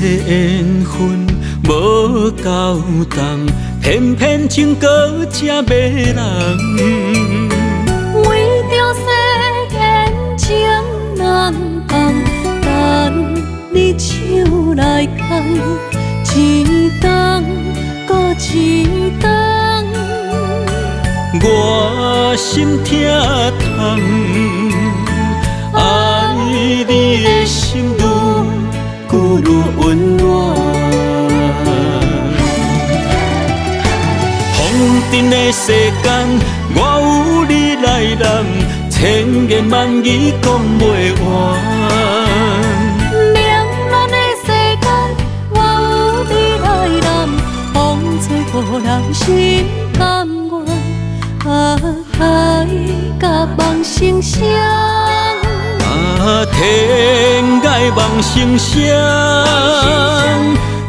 缘分无够重，偏偏情搁这迷人。为着世间情难放，等你手来牵，一冬搁一冬。我心痛痛，爱你的心愈愈温暖。风尘的世间，我有你来揽，千言万语讲袂完。凉暖的世间，我有你来揽，风吹无人心甘愿。爱甲梦成双，天涯梦成双，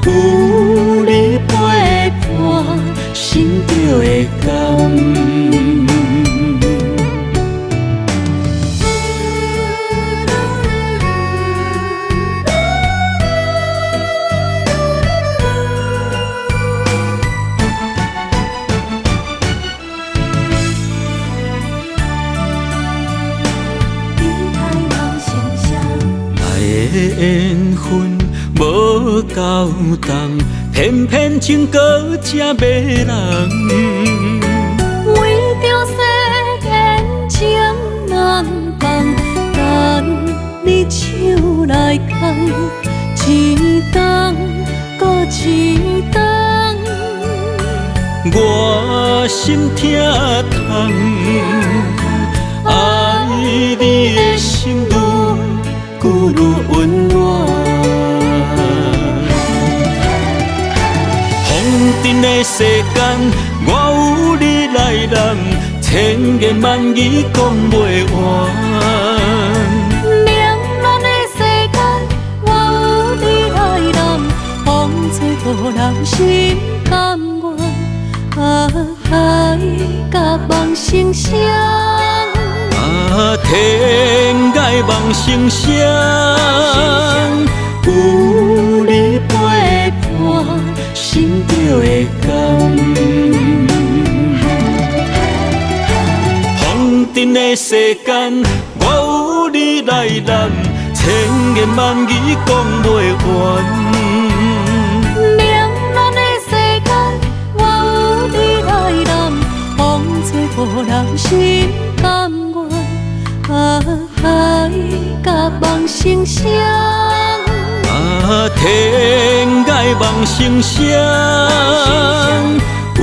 有你陪伴，心就会甘。缘分无够重，偏偏情搁这迷人。为着世间情难放，等你手来牵，一冬搁一冬。我心痛痛，爱你的心愈愈温暖。风尘的世间，我有你来揽，千言万语讲袂完。凉暖的世间，我有你来揽，风吹无人心甘愿。爱甲梦成双。天涯梦成双，有你陪伴，心就会甘。风尘的世间，我有你来揽，千言万语讲袂完。凉暖的世间，我有你来揽，风吹无人心甘愿。爱甲梦成双，天涯梦成双，有